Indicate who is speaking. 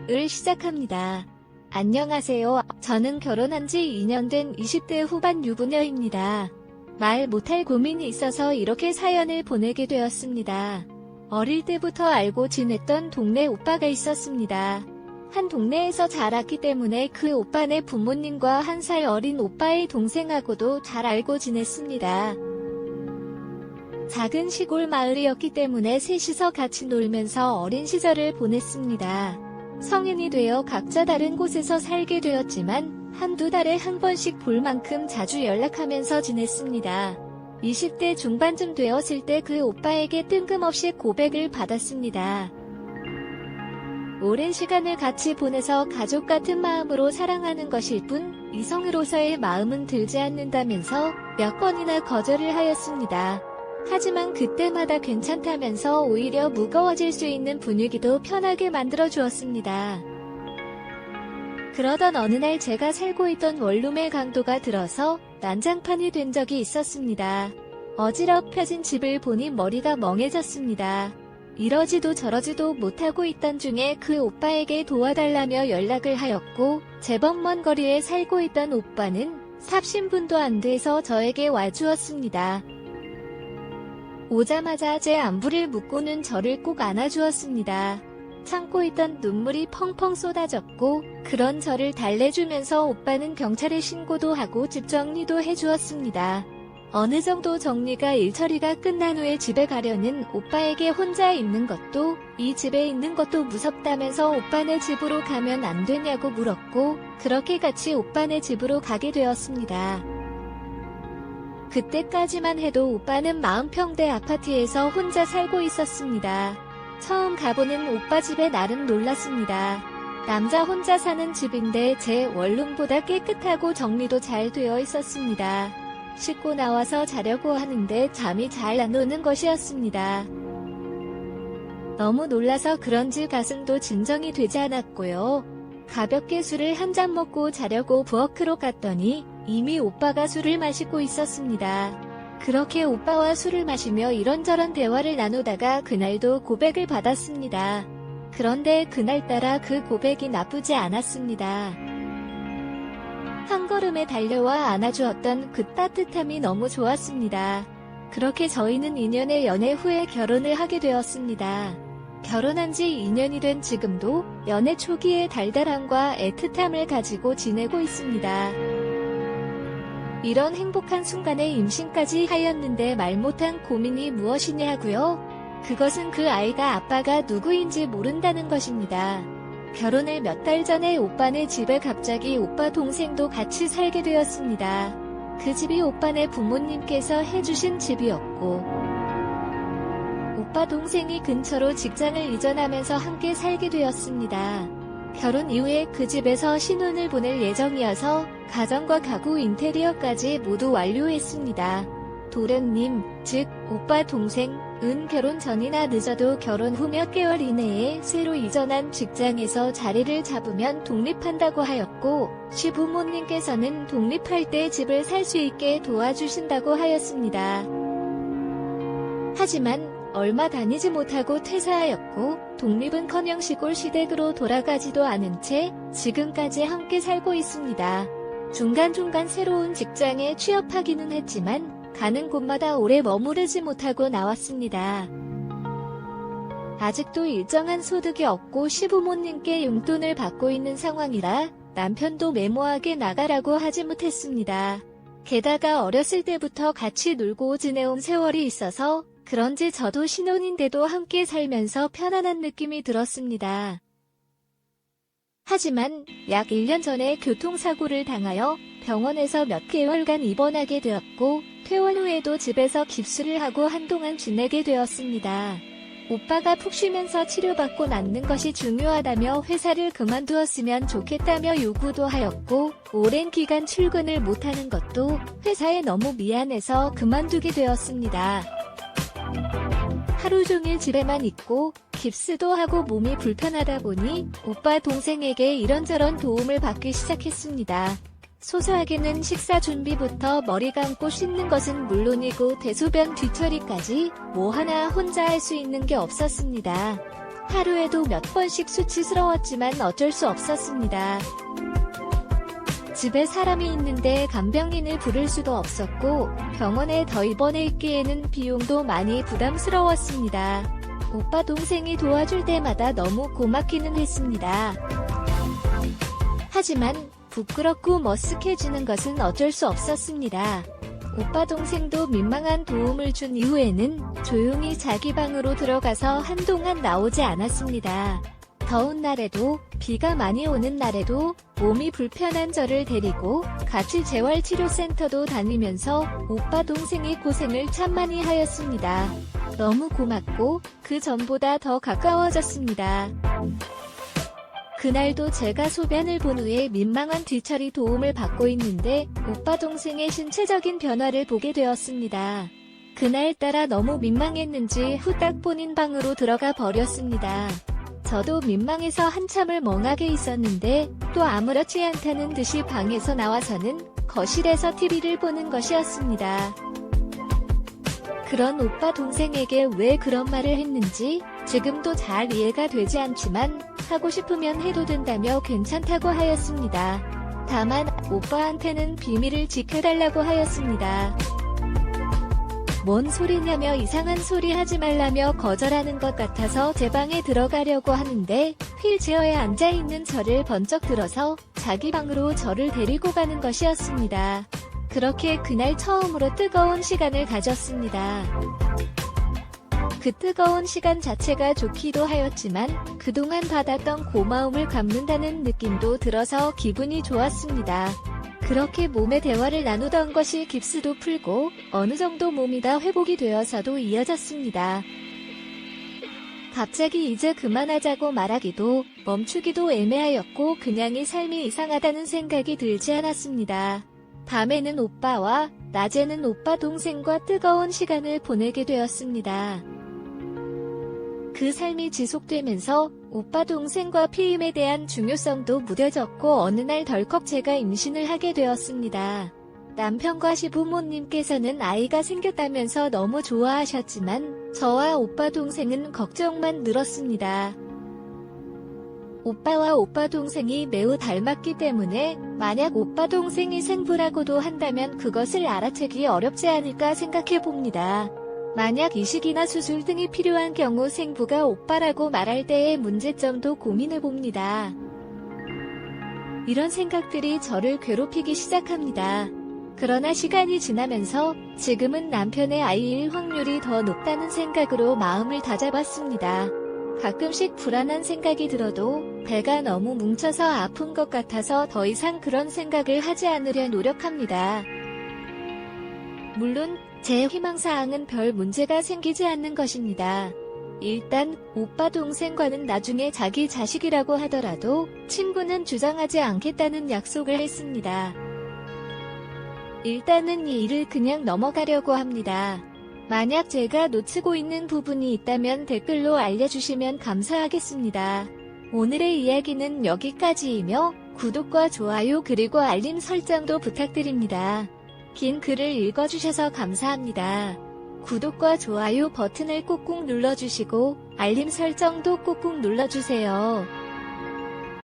Speaker 1: 을 시작합니다. 안녕하세요. 저는 결혼한 지 2년 된 20대 후반 유부녀입니다. 말 못할 고민이 있어서 이렇게 사연을 보내게 되었습니다. 어릴 때부터 알고 지냈던 동네 오빠가 있었습니다. 한 동네에서 자랐기 때문에 그 오빠네 부모님과 1살 어린 오빠의 동생하고도 잘 알고 지냈습니다. 작은 시골 마을이었기 때문에 셋이서 같이 놀면서 어린 시절을 보냈습니다. 성인이 되어 각자 다른 곳에서 살게 되었지만 한두 달에 한 번씩 볼 만큼 자주 연락하면서 지냈습니다. 20대 중반쯤 되었을 때 그 오빠에게 뜬금없이 고백을 받았습니다. 오랜 시간을 같이 보내서 가족 같은 마음으로 사랑하는 것일 뿐 이성으로서의 마음은 들지 않는다면서 몇 번이나 거절을 하였습니다. 하지만 그때마다 괜찮다면서 오히려 무거워질 수 있는 분위기도 편하게 만들어 주었습니다. 그러던 어느 날 제가 살고 있던 원룸의 강도가 들어서 난장판이 된 적이 있었습니다. 어지럽혀진 집을 보니 머리가 멍해졌습니다. 이러지도 저러지도 못하고 있던 중에 그 오빠에게 도와달라며 연락을 하였고 제법 먼 거리에 살고 있던 오빠는 삽신분도 안 돼서 저에게 와주었습니다. 오자마자 제 안부를 묻고는 저를 꼭 안아주었습니다. 참고 있던 눈물이 펑펑 쏟아졌고 그런 저를 달래주면서 오빠는 경찰에 신고도 하고 집 정리도 해주었습니다. 어느 정도 정리가 일처리가 끝난 후에 집에 가려는 오빠에게 혼자 있는 것도 이 집에 있는 것도 무섭다면서 오빠네 집으로 가면 안 되냐고 물었고 그렇게 같이 오빠네 집으로 가게 되었습니다. 그때까지만 해도 오빠는 마은평대 아파트에서 혼자 살고 있었습니다. 처음 가보는 오빠 집에 나름 놀랐습니다. 남자 혼자 사는 집인데 제 원룸보다 깨끗하고 정리도 잘 되어 있었습니다. 씻고 나와서 자려고 하는데 잠이 잘 안 오는 것이었습니다. 너무 놀라서 그런지 가슴도 진정이 되지 않았고요. 가볍게 술을 한 잔 먹고 자려고 부엌으로 갔더니 이미 오빠가 술을 마시고 있었습니다. 그렇게 오빠와 술을 마시며 이런저런 대화를 나누다가 그날도 고백을 받았습니다. 그런데 그날따라 그 고백이 나쁘지 않았습니다. 한 걸음에 달려와 안아주었던 그 따뜻함이 너무 좋았습니다. 그렇게 저희는 2년의 연애 후에 결혼을 하게 되었습니다. 결혼한 지 2년이 된 지금도 연애 초기의 달달함과 애틋함을 가지고 지내고 있습니다. 이런 행복한 순간에 임신까지 하였는데 말 못한 고민이 무엇이냐고요? 그것은 그 아이가 아빠가 누구인지 모른다는 것입니다. 결혼을 몇 달 전에 오빠네 집에 갑자기 오빠 동생도 같이 살게 되었습니다. 그 집이 오빠네 부모님께서 해주신 집이었고 오빠 동생이 근처로 직장을 이전하면서 함께 살게 되었습니다. 결혼 이후에 그 집에서 신혼을 보낼 예정이어서 가정과 가구 인테리어까지 모두 완료했습니다. 도련님, 즉 오빠 동생은 결혼 전이나 늦어도 결혼 후 몇 개월 이내에 새로 이전한 직장에서 자리를 잡으면 독립한다고 하였고 시부모님께서는 독립할 때 집을 살 수 있게 도와주신다고 하였습니다. 하지만 얼마 다니지 못하고 퇴사하였고 독립은커녕 시골 시댁으로 돌아가지도 않은 채 지금까지 함께 살고 있습니다. 중간중간 새로운 직장에 취업하기는 했지만 가는 곳마다 오래 머무르지 못하고 나왔습니다. 아직도 일정한 소득이 없고 시부모님께 용돈을 받고 있는 상황이라 남편도 메모하게 나가라고 하지 못했습니다. 게다가 어렸을 때부터 같이 놀고 지내온 세월이 있어서 그런지 저도 신혼인데도 함께 살면서 편안한 느낌이 들었습니다. 하지만 약 1년 전에 교통사고를 당하여 병원에서 몇 개월간 입원하게 되었고 퇴원 후에도 집에서 깁스를 하고 한동안 지내게 되었습니다. 오빠가 푹 쉬면서 치료받고 낫는 것이 중요하다며 회사를 그만두었으면 좋겠다며 요구도 하였고 오랜 기간 출근을 못하는 것도 회사에 너무 미안해서 그만두게 되었습니다. 하루 종일 집에만 있고 깁스도 하고 몸이 불편하다 보니 오빠 동생에게 이런저런 도움을 받기 시작했습니다. 소소하게는 식사 준비부터 머리 감고 씻는 것은 물론이고 대소변 뒤처리까지 뭐 하나 혼자 할 수 있는 게 없었습니다. 하루에도 몇 번씩 수치스러웠지만 어쩔 수 없었습니다. 집에 사람이 있는데 간병인을 부를 수도 없었고 병원에 더 입원해 있기에는 비용도 많이 부담스러웠습니다. 오빠 동생이 도와줄 때마다 너무 고맙기는 했습니다. 하지만 부끄럽고 머쓱해지는 것은 어쩔 수 없었습니다. 오빠 동생도 민망한 도움을 준 이후에는 조용히 자기 방으로 들어가서 한동안 나오지 않았습니다. 더운 날에도 비가 많이 오는 날에도 몸이 불편한 저를 데리고 같이 재활치료센터도 다니면서 오빠 동생이 고생을 참 많이 하였습니다. 너무 고맙고 그 전보다 더 가까워졌습니다. 그날도 제가 소변을 본 후에 민망한 뒤처리 도움을 받고 있는데 오빠 동생의 신체적인 변화를 보게 되었습니다. 그날따라 너무 민망했는지 후딱 본인 방으로 들어가 버렸습니다. 저도 민망해서 한참을 멍하게 있었는데 또 아무렇지 않다는 듯이 방에서 나와서는 거실에서 TV를 보는 것이었습니다. 그런 오빠 동생에게 왜 그런 말을 했는지 지금도 잘 이해가 되지 않지만 하고 싶으면 해도 된다며 괜찮다고 하였습니다. 다만 오빠한테는 비밀을 지켜달라고 하였습니다. 뭔 소리냐며 이상한 소리 하지 말라며 거절하는 것 같아서 제 방에 들어가려고 하는데 휠체어에 앉아있는 저를 번쩍 들어서 자기 방으로 저를 데리고 가는 것이었습니다. 그렇게 그날 처음으로 뜨거운 시간을 가졌습니다. 그 뜨거운 시간 자체가 좋기도 하였지만 그동안 받았던 고마움을 갚는다는 느낌도 들어서 기분이 좋았습니다. 그렇게 몸의 대화를 나누던 것이 깁스도 풀고 어느 정도 몸이 다 회복이 되어서도 이어졌습니다. 갑자기 이제 그만하자고 말하기도 멈추기도 애매하였고 그냥이 삶이 이상하다는 생각이 들지 않았습니다. 밤에는 오빠와 낮에는 오빠 동생과 뜨거운 시간을 보내게 되었습니다. 그 삶이 지속되면서 오빠 동생과 피임에 대한 중요성도 무뎌졌고 어느 날 덜컥 제가 임신을 하게 되었습니다. 남편과 시부모님께서는 아이가 생겼다면서 너무 좋아하셨지만 저와 오빠 동생은 걱정만 늘었습니다. 오빠와 오빠 동생이 매우 닮았기 때문에 만약 오빠 동생이 생부라고도 한다면 그것을 알아채기 어렵지 않을까 생각해봅니다. 만약 이식이나 수술 등이 필요한 경우 생부가 오빠라고 말할 때의 문제점도 고민해봅니다. 이런 생각들이 저를 괴롭히기 시작합니다. 그러나 시간이 지나면서 지금은 남편의 아이일 확률이 더 높다는 생각으로 마음을 다잡았습니다. 가끔씩 불안한 생각이 들어도 배가 너무 뭉쳐서 아픈 것 같아서 더 이상 그런 생각을 하지 않으려 노력합니다. 물론 제 희망사항은 별 문제가 생기지 않는 것입니다. 일단 오빠 동생과는 나중에 자기 자식이라고 하더라도 친구는 주장하지 않겠다는 약속을 했습니다. 일단은 이 일을 그냥 넘어가려고 합니다. 만약 제가 놓치고 있는 부분이 있다면 댓글로 알려주시면 감사하겠습니다. 오늘의 이야기는 여기까지이며 구독과 좋아요 그리고 알림 설정도 부탁드립니다. 긴 글을 읽어주셔서 감사합니다. 구독과 좋아요 버튼을 꾹꾹 눌러주시고 알림 설정도 꾹꾹 눌러주세요.